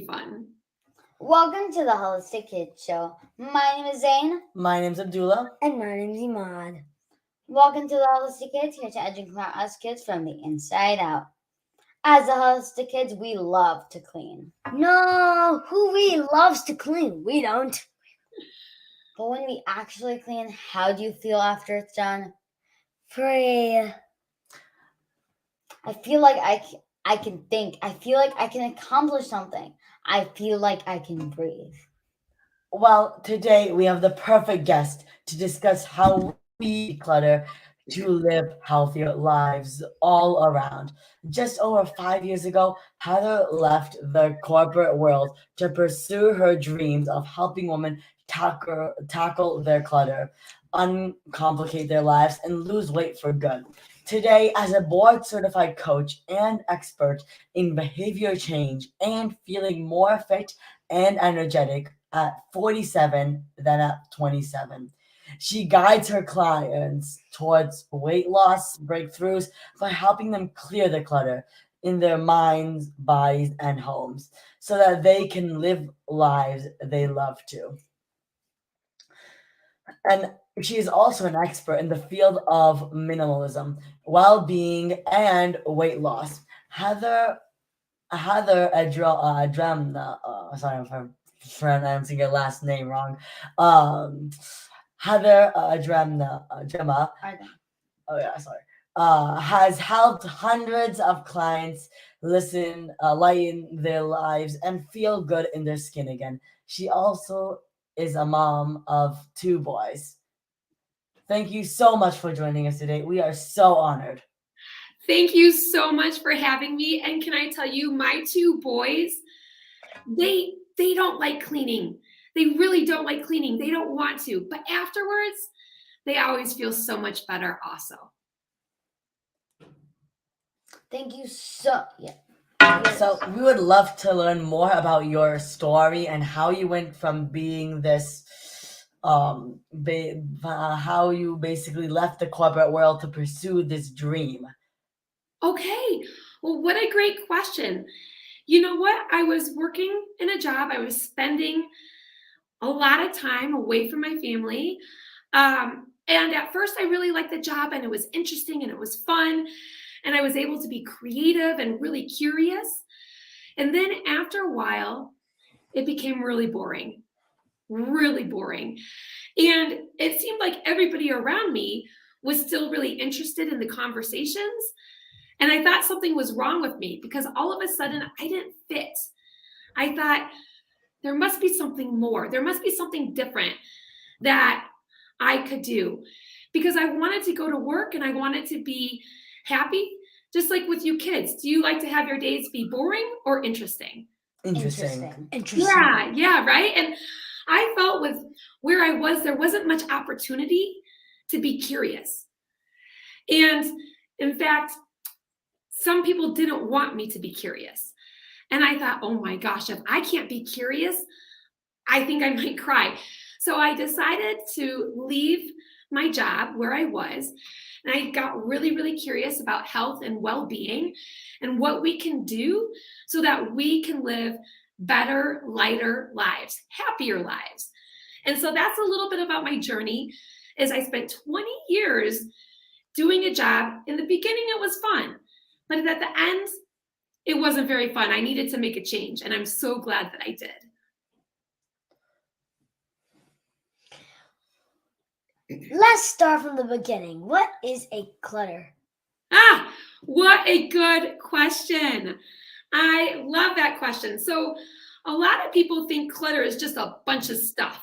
Fun. Welcome to the Holistic Kids Show. My name is Zane. My name's Abdullah. And my name's Imad. Welcome to the Holistic Kids, here to educate us kids from the inside out. As the Holistic Kids, we love to clean. No, who really loves to clean? We don't. But when we actually clean, how do you feel after it's done? Free. I feel like I can think. I feel like I can accomplish something. I feel like I can breathe. Well, today we have the perfect guest to discuss how we declutter to live healthier lives all around. Just over 5 years ago, Heather left the corporate world to pursue her dreams of helping women tackle their clutter, uncomplicate their lives, and lose weight for good. Today, as a board certified coach and expert in behavior change and feeling more fit and energetic at 47 than at 27. She guides her clients towards weight loss breakthroughs by helping them clear the clutter in their minds, bodies, and homes so that they can live lives they love to. And she is also an expert in the field of minimalism, well-being, and weight loss. Heather Adremna, sorry if I'm pronouncing your last name wrong. Um, Heather Adremna, oh yeah, sorry, has helped hundreds of clients lighten their lives, and feel good in their skin again. She also is a mom of two boys. Thank you so much for joining us today. We are so honored. Thank you so much for having me. And can I tell you, my two boys, they don't like cleaning. They really don't like cleaning. They don't want to. But afterwards, they always feel so much better also. Thank you so So we would love to learn more about your story and how you went from being this how you basically left the corporate world to pursue this dream. Okay. Well, what a great question. You know what? I was working in a job. I was spending a lot of time away from my family. And at first, I really liked the job and it was interesting and it was fun. And I was able to be creative and really curious. And then after a while, it became really boring, really boring. And it seemed like everybody around me was still really interested in the conversations. And I thought something was wrong with me because all of a sudden I didn't fit. I thought there must be something more. There must be something different that I could do because I wanted to go to work and I wanted to be happy, just like with you kids. Do you like to have your days be boring or interesting? Interesting. Yeah, right. And I felt with where I was, there wasn't much opportunity to be curious. And in fact, some people didn't want me to be curious. And I thought, oh my gosh, if I can't be curious, I think I might cry. So I decided to leave my job where I was. And I got really, really curious about health and well-being and what we can do so that we can live better, lighter lives, happier lives. And so that's a little bit about my journey. Is I spent 20 years doing a job. In the beginning, it was fun, but at the end, it wasn't very fun. I needed to make a change, and I'm so glad that I did. Let's start from the beginning. What is a clutter? What a good question. I love that question. So a lot of people think clutter is just a bunch of stuff.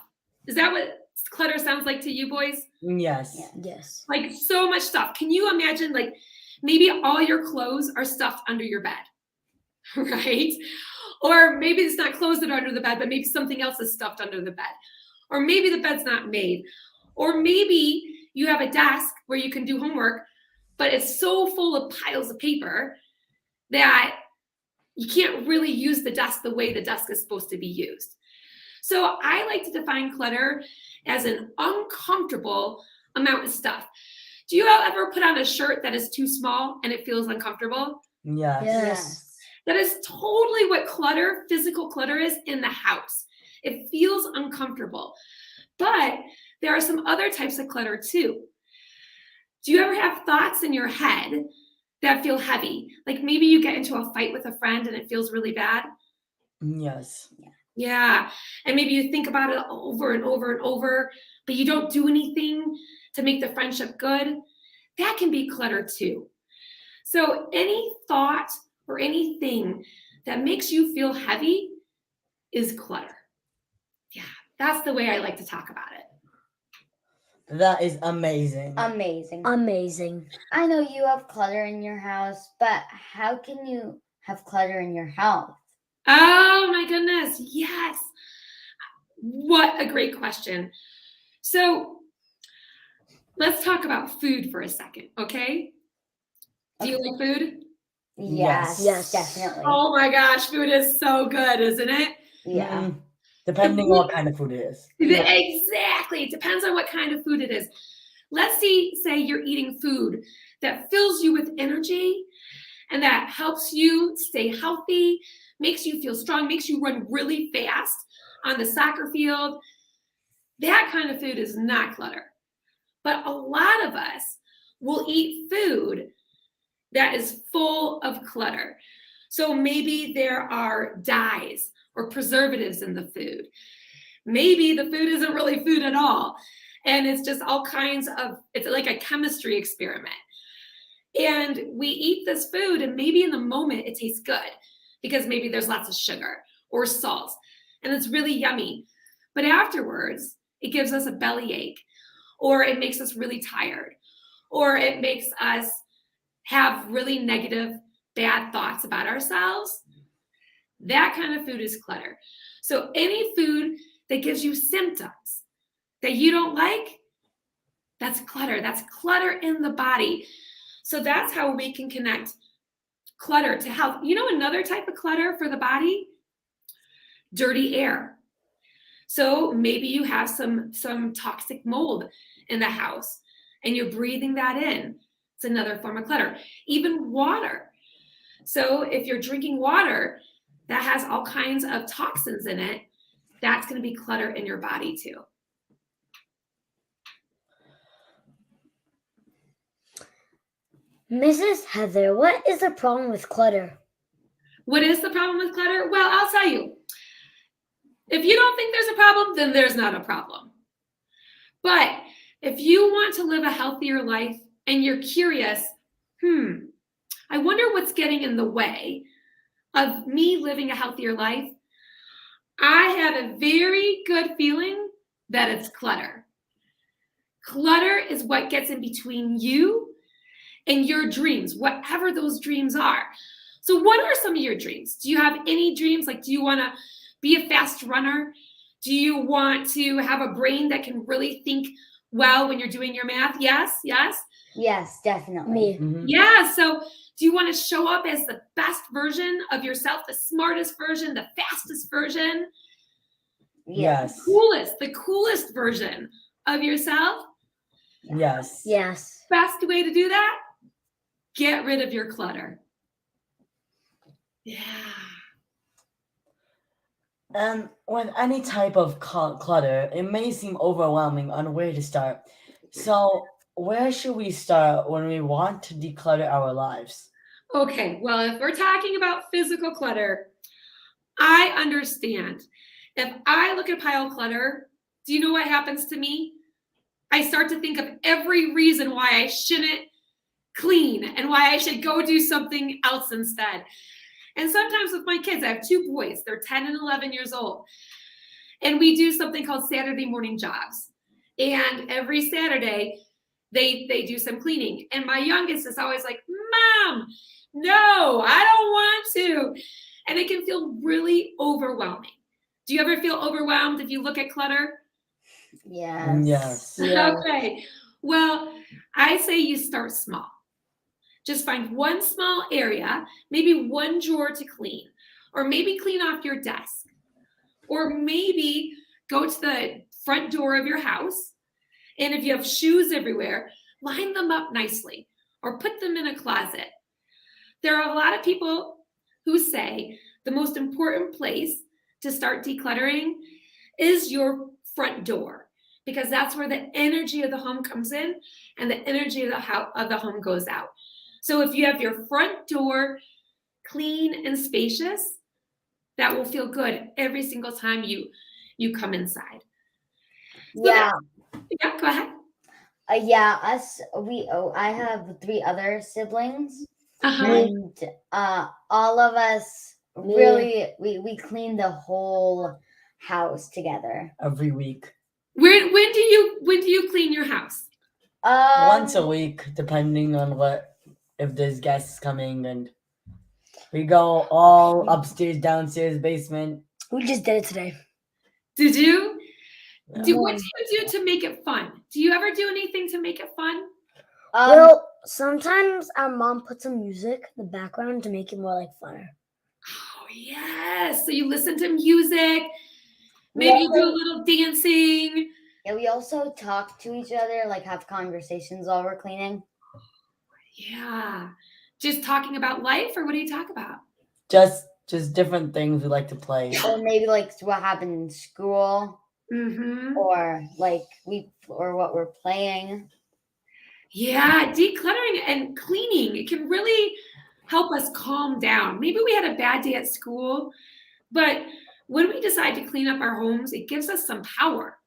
Is that what clutter sounds like to you boys? Yes. Yes. Like so much stuff. Can you imagine like maybe all your clothes are stuffed under your bed, right? Or maybe it's not clothes that are under the bed, but maybe something else is stuffed under the bed. Or maybe the bed's not made. Or maybe you have a desk where you can do homework, but it's so full of piles of paper that you can't really use the desk the way the desk is supposed to be used. So I like to define clutter as an uncomfortable amount of stuff. Do you ever put on a shirt that is too small and it feels uncomfortable? Yes. Yes. That is totally what clutter, physical clutter is in the house. It feels uncomfortable. But there are some other types of clutter too. Do you ever have thoughts in your head that feel heavy? Like maybe you get into a fight with a friend and it feels really bad. Yes. Yeah. And maybe you think about it over and over and over, but you don't do anything to make the friendship good. That can be clutter too. So any thought or anything that makes you feel heavy is clutter. Yeah, that's the way I like to talk about it. That is amazing. Amazing. Amazing. I know you have clutter in your house, but how can you have clutter in your health? Oh my goodness. Yes. What a great question. So let's talk about food for a second, okay? Do you like food? Yes, Yes. definitely. Oh my gosh, food is so good, isn't it? Yeah. Depending on what kind of food it is. Yeah. Exactly. It depends on what kind of food it is. Let's say you're eating food that fills you with energy and that helps you stay healthy, makes you feel strong, makes you run really fast on the soccer field. That kind of food is not clutter. But a lot of us will eat food that is full of clutter. So maybe there are dyes or preservatives in the food. Maybe the food isn't really food at all. And it's just all kinds of, it's like a chemistry experiment. And we eat this food, and maybe in the moment it tastes good because maybe there's lots of sugar or salt, and it's really yummy. But afterwards, it gives us a bellyache, or it makes us really tired, or it makes us have really negative, bad thoughts about ourselves. That kind of food is clutter. So any food that gives you symptoms that you don't like, that's clutter. That's clutter in the body. So that's how we can connect clutter to health. You know another type of clutter for the body? Dirty air. So maybe you have some toxic mold in the house and you're breathing that in. It's another form of clutter. Even water. So if you're drinking water that has all kinds of toxins in it, that's going to be clutter in your body too. Mrs. Heather, what is the problem with clutter? What is the problem with clutter? Well, I'll tell you. If you don't think there's a problem, then there's not a problem. But if you want to live a healthier life and you're curious, I wonder what's getting in the way of me living a healthier life, I have a very good feeling that it's clutter. Clutter is what gets in between you and your dreams, whatever those dreams are. So what are some of your dreams? Do you have any dreams? Like, do you want to be a fast runner? Do you want to have a brain that can really think well when you're doing your math? Yes. Yes, definitely. Me. Mhm. Yeah. So do you want to show up as the best version of yourself, the smartest version, the fastest version, Yes. the coolest version of yourself? Yes. Yes. Best way to do that? Get rid of your clutter. Yeah. And with any type of clutter, it may seem overwhelming on where to start. So, where should we start when we want to declutter our lives? Okay, well, if we're talking about physical clutter, I understand. If I look at a pile of clutter, do you know what happens to me? I start to think of every reason why I shouldn't clean and why I should go do something else instead. And sometimes with my kids, I have two boys, they're 10 and 11 years old. And we do something called Saturday morning jobs. And every Saturday, they do some cleaning. And my youngest is always like, Mom, no, I don't want to. And it can feel really overwhelming. Do you ever feel overwhelmed if you look at clutter? Yes. Yeah. Okay. Well, I say you start small. Just find one small area, maybe one drawer to clean, or maybe clean off your desk, or maybe go to the front door of your house. And if you have shoes everywhere, line them up nicely or put them in a closet. There are a lot of people who say the most important place to start decluttering is your front door, because that's where the energy of the home comes in and the energy of the home goes out. So if you have your front door clean and spacious, that will feel good every single time you come inside. So Yeah. yeah, go ahead. Yeah, I have 3 other siblings, Uh-huh. and all of us really we clean the wole house together. Every week. When do you clean your house? Once a Um, week, depending on if there's guests coming, and we go all upstairs, downstairs, basement. We just did it today. Did you? Yeah. What do you do to make it fun? Do you ever do anything to make it fun? Well, sometimes our mom puts some music in the background to make it more like funner. Oh yes. So you listen to music. Maybe you do a little dancing. yeah, we also talk to each other, like have conversations while we're cleaning. Yeah. Just talking about life, or what do you talk about? Just different things we like to play. Or maybe like what happened in school, Mm-hmm. or like or what we're playing. Yeah, decluttering and cleaning, it can really help us calm down. Maybe we had a bad day at school, but when we decide to clean up our homes, it gives us some power,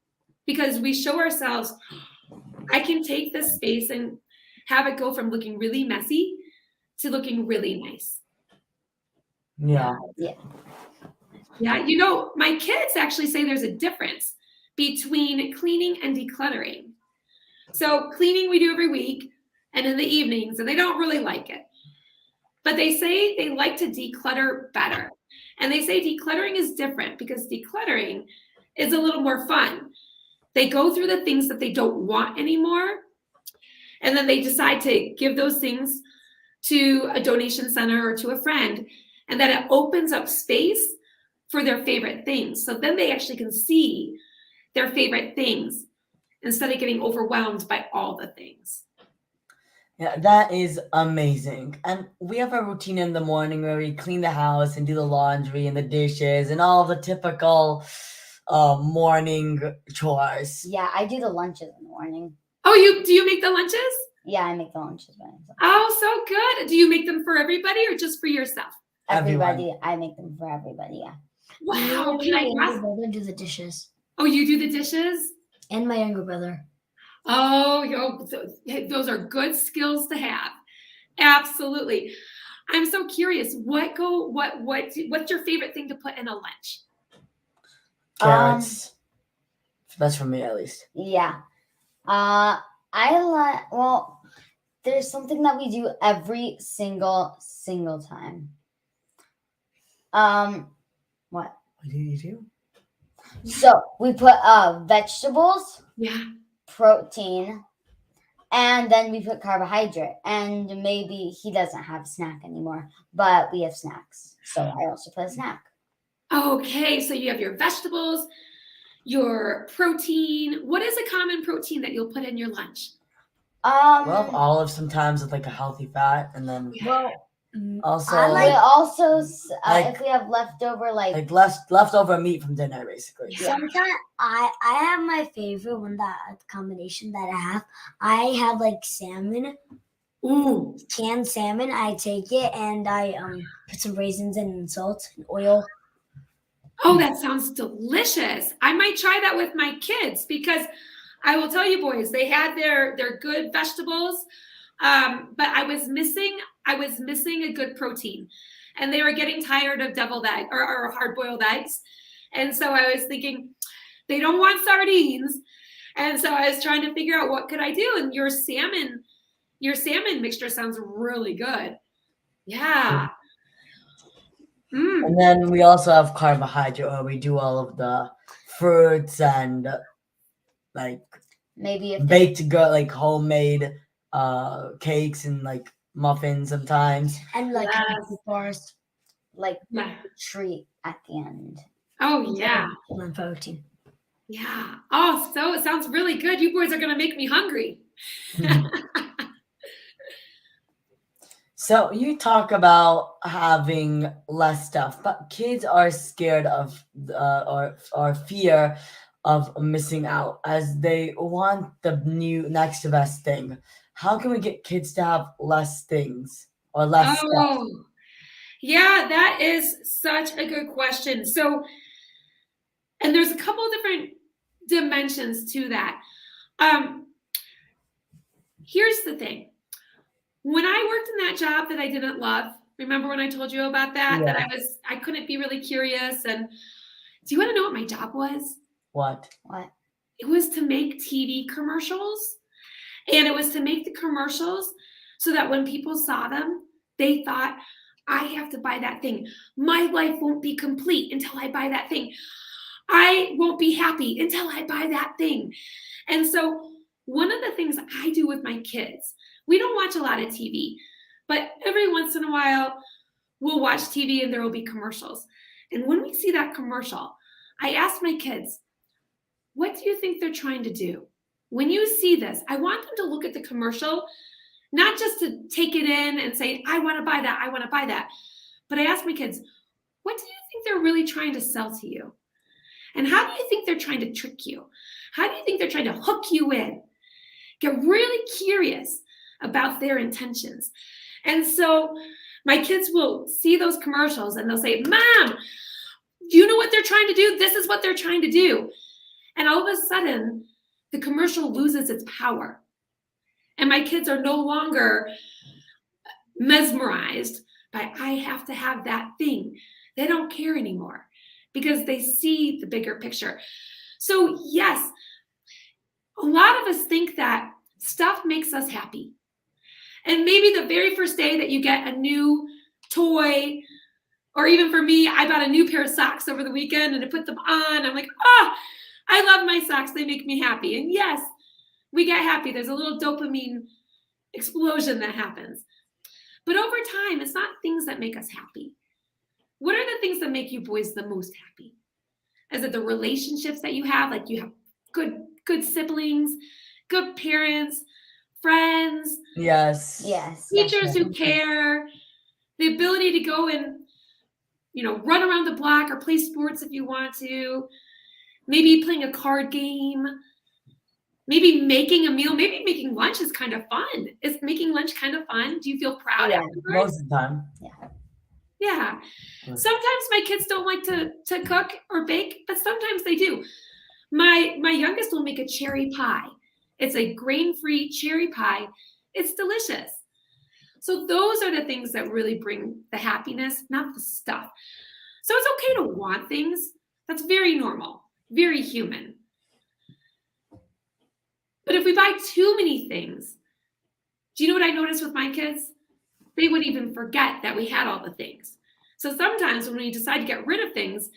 because we show ourselves, I can take this space and have it go from looking really messy to looking really nice. Yeah. Yeah, my kids actually say there's a difference between cleaning and decluttering. So cleaning we do every week and in the evenings, and they don't really like it. But they say they like to declutter better. And they say decluttering is different because decluttering is a little more fun. They go through the things that they don't want anymore, and then they decide to give those things to a donation center or to a friend, and that it opens up space for their favorite things. So then they actually can see their favorite things instead of getting overwhelmed by all the things. Yeah, that is amazing. And we have a routine in the morning where we clean the house and do the laundry and the dishes and all the typical morning chores. Yeah, I do the lunches in the morning. Oh, do you make the lunches? Yeah, I make the lunches by myself. Oh, so good. Do you make them for everybody or just for yourself? Everybody, I make them for everybody. Yeah. Wow. Me Can and I my ask? younger brother do the dishes. Oh, you do the dishes? And my younger brother. Oh, those are good skills to have. Absolutely. I'm so curious. What's your favorite thing to put in a lunch? Carrots. That's for me at least. Yeah. There's something that we do every single time. What? What do you do? So we put vegetables, Yeah. protein, and then we put carbohydrate. And maybe he doesn't have a snack anymore, but we have snacks. So I also put a snack. Okay, so you have your vegetables, your protein. What is a common protein that you'll put in your lunch? Well, olives sometimes with like a healthy fat, and then also if we have leftover like leftover meat from dinner, basically. Sometimes I have my favorite one, that combination that I have like salmon. Ooh. Canned salmon. I take it and I put some raisins in and salt and oil. Oh, that sounds delicious. I might try that with my kids, because I will tell you, boys, they had their good vegetables, but I was missing a good protein, and they were getting tired of deviled egg or hard-boiled eggs. And so I was thinking, they don't want sardines. And so I was trying to figure out what could I do. And your salmon mixture sounds really good. Yeah. And then we also have carbohydrate, where we do all of the fruits and like maybe baked good, like homemade cakes and like muffins sometimes. And like bars. Like a treat at the end. Oh yeah. And protein. Yeah. Oh, so it sounds really good. You boys are gonna make me hungry. So you talk about having less stuff, but kids are scared of or fear of missing out as they want the new next best thing. How can we get kids to have less things or less stuff? Oh, yeah, that is such a good question. So, and there's a couple of different dimensions to that. Um, Here's the thing. When I worked in that job that I didn't love, remember when I told you about that? That Yeah. I couldn't be really curious. And do you want to know what my job was? What? What? It was to make TV commercials. And it was to make the commercials so that when people saw them, they thought, I have to buy that thing. My life won't be complete until I buy that thing. I won't be happy until I buy that thing. And so, one of the things I do with my kids, we don't watch a lot of TV, but every once in a while, we'll watch TV and there will be commercials. And when we see that commercial, I ask my kids, what do you think they're trying to do? When you see this, I want them to look at the commercial, not just to take it in and say, I want to buy that, I want to buy that. But I ask my kids, what do you think they're really trying to sell to you? And how do you think they're trying to trick you? How do you think they're trying to hook you in? Get really curious about their intentions. And so my kids will see those commercials and they'll say, Mom, do you know what they're trying to do? This is what they're trying to do. And all of a sudden, the commercial loses its power. And my kids are no longer mesmerized by, I have to have that thing. They don't care anymore because they see the bigger picture. So, yes, a lot of us think that stuff makes us happy. And maybe the very first day that you get a new toy, or even for me, I bought a new pair of socks over the weekend and I put them on. I'm like, oh, I love my socks. They make me happy. And yes, we get happy. There's a little dopamine explosion that happens. But over time, it's not things that make us happy. What are the things that make you boys the most happy? Is it the relationships that you have? Like you have good siblings, good parents, friends, Yes. Yes. teachers who definitely. care, the ability to go and run around the block or play sports if you want to, maybe playing a card game, maybe making a meal, maybe making lunch is kind of fun. Is making lunch kind of fun? Do you feel proud Yeah, afterwards? Most of the time. Yeah. Mm. Sometimes my kids don't like to cook or bake, but sometimes they do. My youngest will make a cherry pie. It's a grain-free cherry pie. It's delicious. So those are the things that really bring the happiness, not the stuff. So it's okay to want things. That's very normal, very human. But if we buy too many things, do you know what I noticed with my kids? They would even forget that we had all the things. So sometimes when we decide to get rid of things,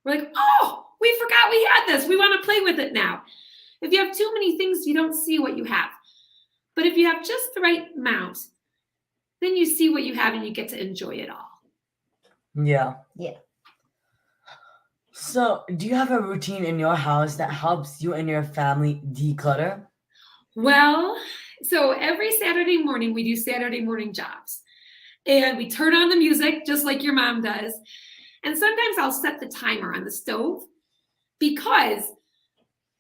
we're like, oh, we forgot we had this. We want to play with it now. If you have too many things, you don't see what you have. But if you have just the right amount, then you see what you have and you get to enjoy it all. Yeah. Yeah. So, do you have a routine in your house that helps you and your family declutter? Well, so every Saturday morning, we do Saturday morning jobs. And we turn on the music just like your mom does. And sometimes I'll set the timer on the stove because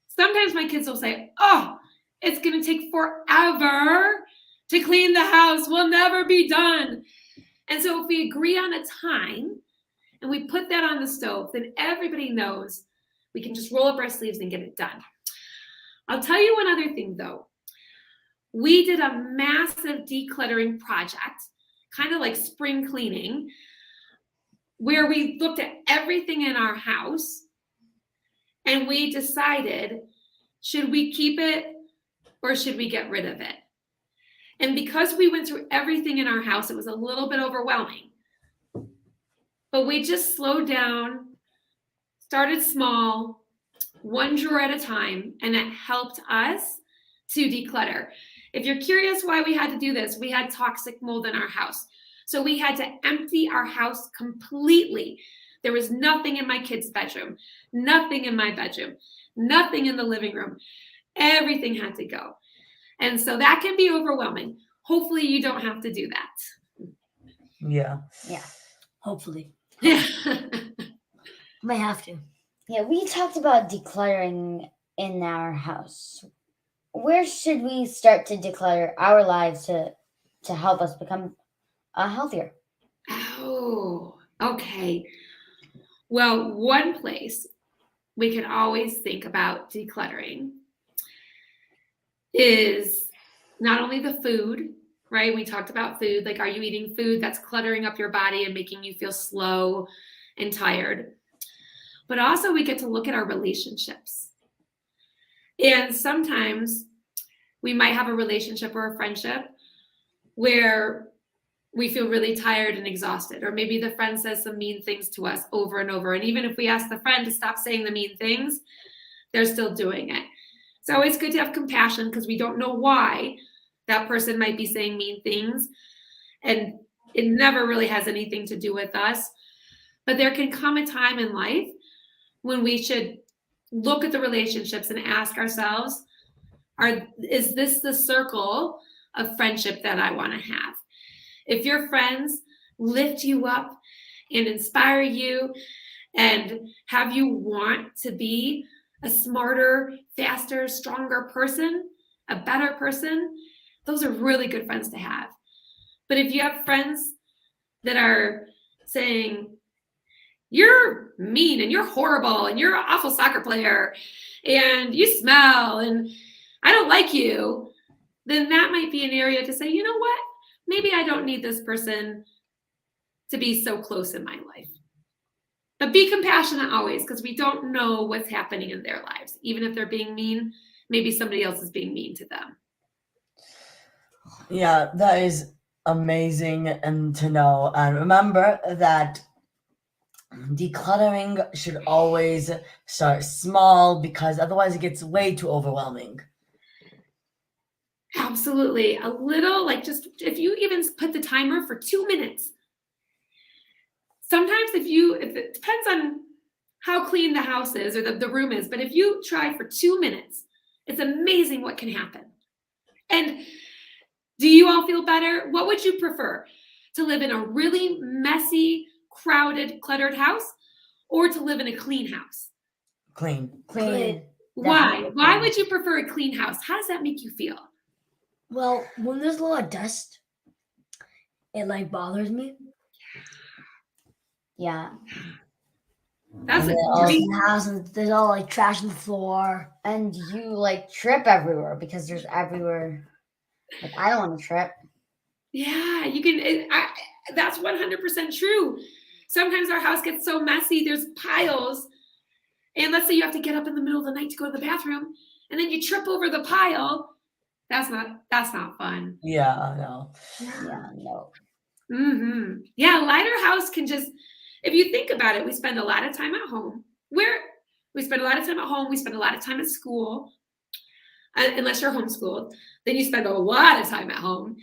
sometimes my kids will say, oh, it's going to take forever to clean the house. We'll never be done. And so if we agree on a time and we put that on the stove, then everybody knows we can just roll up our sleeves and get it done. I'll tell you one other thing, though. We did a massive decluttering project, kind of like spring cleaning, where we looked at everything in our house and we decided, should we keep it or should we get rid of it? And because we went through everything in our house, it was a little bit overwhelming. But we just slowed down, started small, one drawer at a time, and it helped us to declutter. If you're curious why we had to do this, we had toxic mold in our house. So we had to empty our house completely. There was nothing in my kids' bedroom, nothing in my bedroom, nothing in the living room. Everything had to go. And so that can be overwhelming. Hopefully you don't have to do that. Yeah. Hopefully. Yeah. Might have to. Yeah, we talked about decluttering in our house. Where should we start to declutter our lives to help us become healthier? Oh, okay. Well, one place we can always think about decluttering is not only the food, right? We talked about food. Like, are you eating food that's cluttering up your body and making you feel slow and tired? But also, we get to look at our relationships. And sometimes we might have a relationship or a friendship where we feel really tired and exhausted, or maybe the friend says some mean things to us over and over. And even if we ask the friend to stop saying the mean things, they're still doing it. It's always good to have compassion because we don't know why that person might be saying mean things. And it never really has anything to do with us. But there can come a time in life when we should look at the relationships and ask ourselves, is this the circle of friendship that I want to have? If your friends lift you up and inspire you and have you want to be a smarter, faster, stronger person, a better person, those are really good friends to have. But if you have friends that are saying, you're mean and you're horrible and you're an awful soccer player and you smell and I don't like you, then that might be an area to say, you know what? Maybe I don't need this person to be so close in my life. But be compassionate always, because we don't know what's happening in their lives. Even if they're being mean, maybe somebody else is being mean to them. Yeah, that is amazing and to know. And remember that decluttering should always start small because otherwise it gets way too overwhelming. Absolutely. A little, like, just if you even put the timer for 2 minutes. Sometimes if it depends on how clean the house is or the room is, but if you try for 2 minutes, it's amazing what can happen. And do you all feel better? What would you prefer? To live in a really messy, crowded, cluttered house, or to live in a clean house? Clean. Clean. Why? Definitely Why clean. would you prefer a clean house? How does that make you feel? Well, when there's a lot of dust, it like bothers me. Yeah. That's And a then Just great. in the house, and there's all like trash on the floor. And you like trip everywhere because there's everywhere. Like, I don't want to trip. Yeah, you can. That's 100% true. Sometimes our house gets so messy, there's piles. And let's say you have to get up in the middle of the night to go to the bathroom, and then you trip over the pile. That's not fun. Yeah, I know. Yeah, no. Yeah, lighter house can just, if you think about it, we spend a lot of time at home. We spend a lot of time at home. We spend a lot of time at school, unless you're homeschooled. Then you spend a lot of time at home,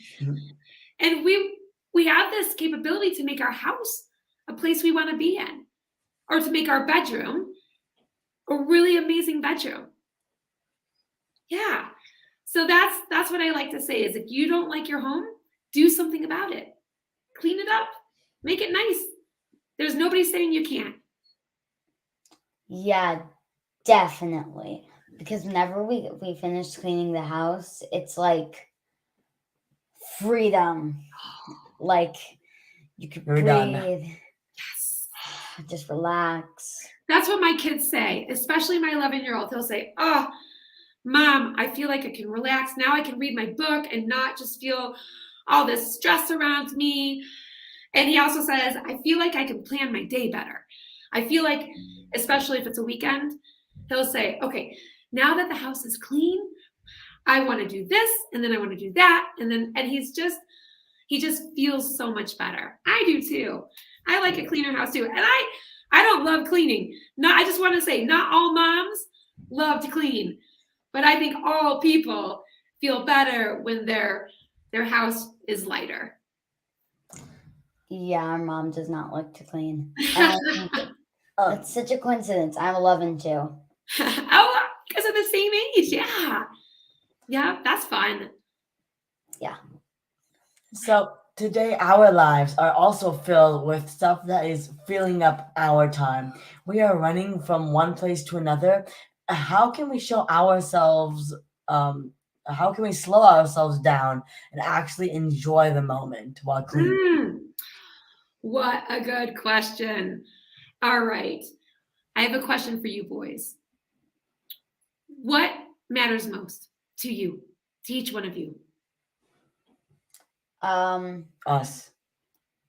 and we have this capability to make our house a place we want to be in, or to make our bedroom a really amazing bedroom. Yeah. So that's what I like to say is if you don't like your home, do something about it. Clean it up. Make it nice. There's nobody saying you can't. Yeah, definitely. Because whenever we finish cleaning the house, it's like freedom. Like you could We're breathe, done. Yes. just relax. That's what my kids say, especially my 11-year-old. He'll say, "Oh, Mom, I feel like I can relax. Now I can read my book and not just feel all this stress around me." And he also says, "I feel like I can plan my day better." I feel like, especially if it's a weekend, he'll say, "Okay, now that the house is clean, I want to do this, and then I want to do that." And he just feels so much better. I do too. I like a cleaner house too. And I don't love cleaning. I just want to say, not all moms love to clean. But I think all people feel better when their house is lighter. Yeah, our mom does not like to clean. And it's such a coincidence. I'm 11 too. Oh, because of the same age. Yeah. Yeah, that's fun. Yeah. So today our lives are also filled with stuff that is filling up our time. We are running from one place to another. How can we show ourselves, um, how can we slow ourselves down and actually enjoy the moment while cleaning? Mm, what a good question. All right. I have a question for you boys. What matters most to you, to each one of you? Us.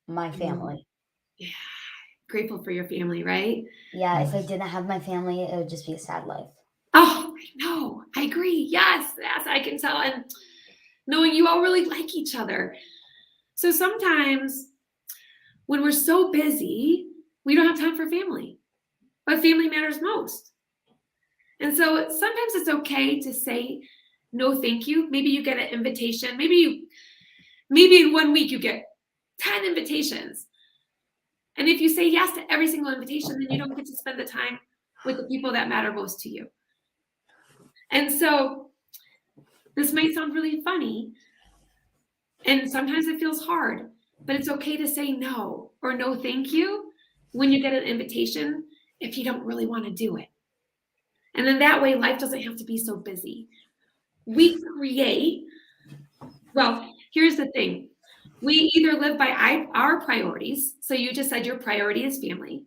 My Mm, family. yeah, grateful for your family, right? Yeah, if I Yes. didn't have my family, it would just be a sad life. Oh, I know. I agree. Yes, yes, I can tell. And knowing you all really like each other. So sometimes when we're so busy, we don't have time for family, but family matters most. And so sometimes it's okay to say no, thank you. Maybe you get an invitation. Maybe in 1 week you get 10 invitations. And if you say yes to every single invitation, then you don't get to spend the time with the people that matter most to you. And so this might sound really funny, and sometimes it feels hard, but it's okay to say no or no thank you when you get an invitation if you don't really want to do it. And then that way life doesn't have to be so busy. We create, well, here's the thing. We either live by our priorities, so you just said your priority is family,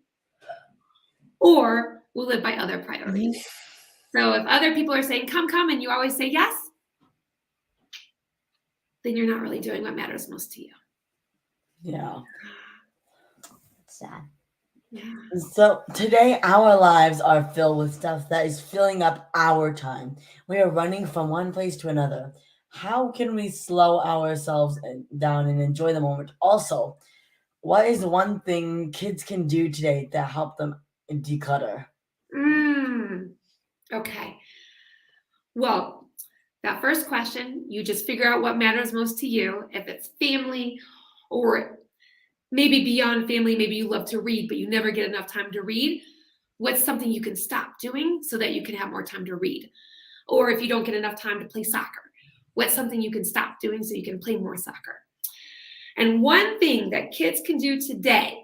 or we'll live by other priorities. So if other people are saying, come, come, and you always say yes, then you're not really doing what matters most to you. Yeah. It's sad. Yeah. So today our lives are filled with stuff that is filling up our time. We are running from one place to another. How can we slow ourselves down and enjoy the moment? Also, what is one thing kids can do today to help them declutter? Okay. Well, that first question, you just figure out what matters most to you. If it's family, or maybe beyond family, maybe you love to read, but you never get enough time to read. What's something you can stop doing so that you can have more time to read? Or if you don't get enough time to play soccer, what's something you can stop doing so you can play more soccer? And one thing that kids can do today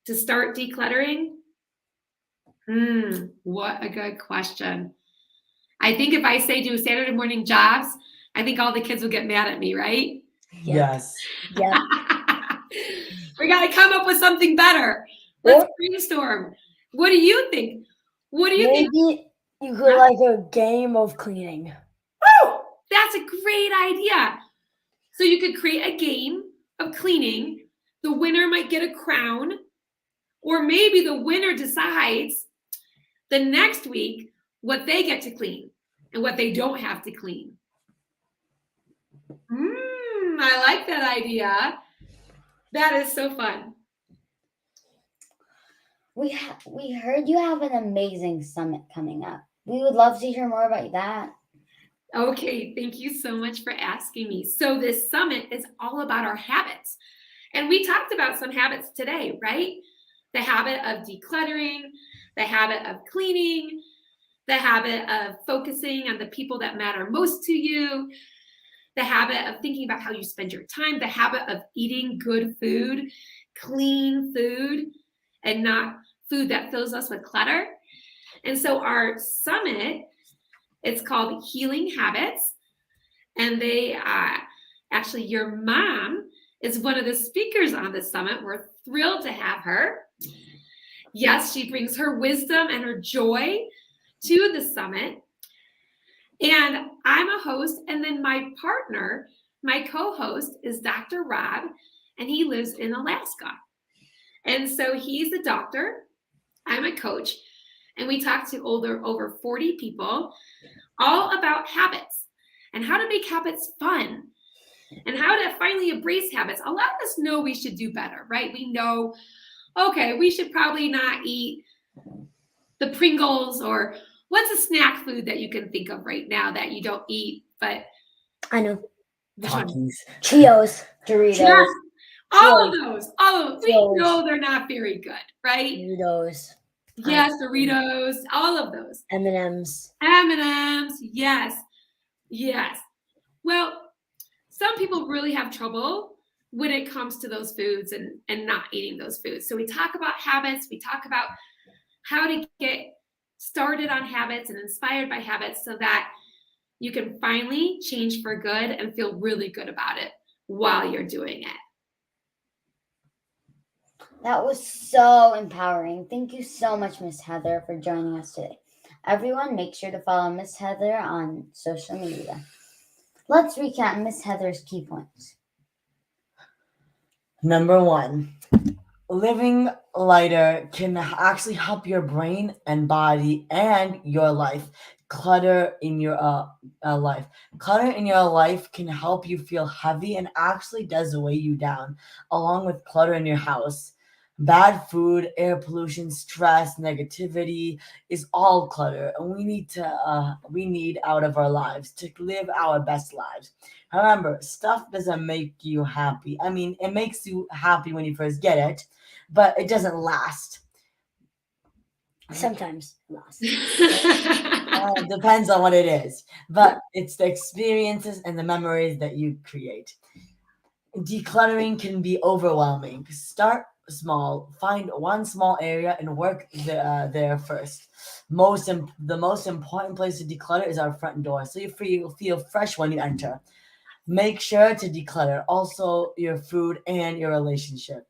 to start decluttering, what a good question. I think if I say do Saturday morning jobs, I think all the kids will get mad at me, right? Yes. Yep. We got to come up with something better. Let's Or brainstorm. What do you think? What do you think? Maybe you could like a game of cleaning. Oh, that's a great idea. So you could create a game of cleaning. The winner might get a crown, or maybe the winner decides the next week what they get to clean and what they don't have to clean. I like that idea. That is so fun. we heard you have an amazing summit coming up. We would love to hear more about that. Okay, thank you so much for asking me. So this summit is all about our habits. And we talked about some habits today, right? The habit of decluttering, the habit of cleaning, the habit of focusing on the people that matter most to you, the habit of thinking about how you spend your time, the habit of eating good food, clean food, and not food that fills us with clutter. And so our summit, it's called Healing Habits. And they actually, your mom is one of the speakers on the summit. We're thrilled to have her. Yes, she brings her wisdom and her joy to the summit. And I'm a host, and then my partner, my co-host, is Dr. Rob, and he lives in Alaska. And so he's a doctor, I'm a coach, and we talk to over 40 people all about habits and how to make habits fun and how to finally embrace habits. A lot of us know we should do better, right? We know, okay, we should probably not eat the Pringles, or what's a snack food that you can think of right now that you don't eat, but I know. which one? Takis. Cheetos. Doritos. Yes, all of Cheetos. those. We Cheetos. know they're not very good, right? Doritos. Yes, Doritos, all of those. M&Ms. M&Ms, yes, yes. Well, some people really have trouble when it comes to those foods and not eating those foods. So we talk about habits, we talk about how to get started on habits and inspired by habits so that you can finally change for good and feel really good about it while you're doing it. That was so empowering. Thank you so much, Miss Heather, for joining us today. Everyone, make sure to follow Miss Heather on social media. Let's recap Miss Heather's key points. Number 1, living lighter can actually help your brain and body and your life. Clutter in your life. Clutter in your life can help you feel heavy and actually does weigh you down, along with clutter in your house. Bad food, air pollution, stress, negativity is all clutter, and we need out of our lives to live our best lives. Remember, stuff doesn't make you happy. I mean, it makes you happy when you first get it, but it doesn't last. Sometimes lost. Depends on what it is, but it's the experiences and the memories that you create. Decluttering can be overwhelming. Start small, find one small area and work there first. The most important place to declutter is our front door, so you feel fresh when you enter. Make sure to declutter also your food and your relationship.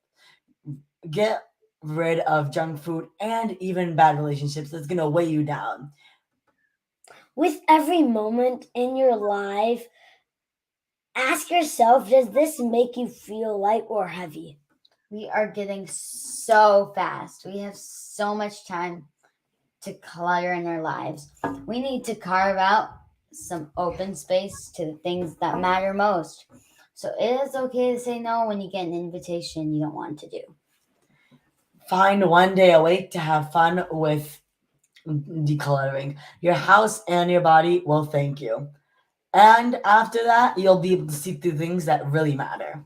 Get rid of junk food and even bad relationships that's gonna weigh you down. With every moment in your life, ask yourself, does this make you feel light or heavy? We are getting so fast. We have so much time to clutter in our lives. We need to carve out some open space to the things that matter most. So it is okay to say no when you get an invitation you don't want to do. Find one day a week to have fun with decluttering. Your house and your body will thank you. And after that, you'll be able to see through things that really matter.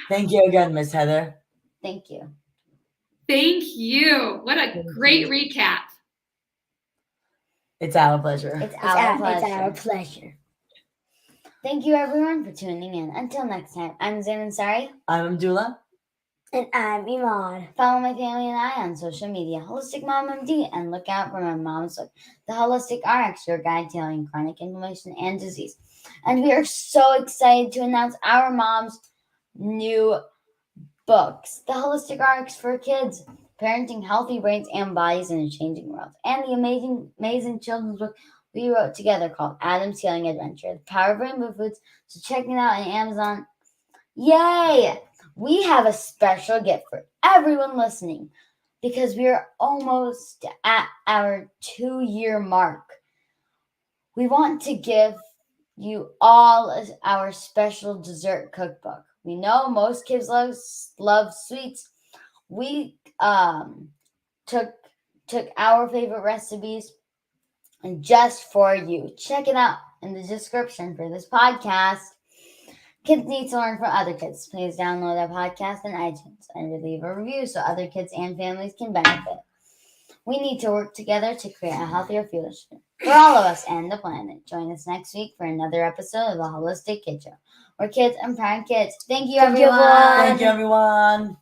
Thank you again, Miss Heather. Thank you. Thank you. What a great recap. It's our pleasure. It's our pleasure. It's our pleasure. Thank you, everyone, for tuning in. Until next time, I'm Zain Ansari. I'm Abdullah. And I'm Iman. Follow my family and I on social media, Holistic Mom MD, and look out for my mom's book, The Holistic RX, your guide to healing chronic inflammation and disease. And we are so excited to announce our mom's new books, The Holistic RX for Kids, Parenting Healthy Brains and Bodies in a Changing World, and the amazing children's book we wrote together called Adam's Healing Adventure, The Power of Rainbow Foods. So check it out on Amazon. Yay! We have a special gift for everyone listening because we are almost at our 2-year mark. We want to give you all our special dessert cookbook. We know most kids love sweets. We took our favorite recipes and just for you. Check it out in the description for this podcast. Kids need to learn from other kids. Please download our podcast on iTunes and leave a review so other kids and families can benefit. We need to work together to create a healthier future for all of us and the planet. Join us next week for another episode of the Holistic Kid Show, where kids empower kids. Thank you, everyone. Thank you, everyone.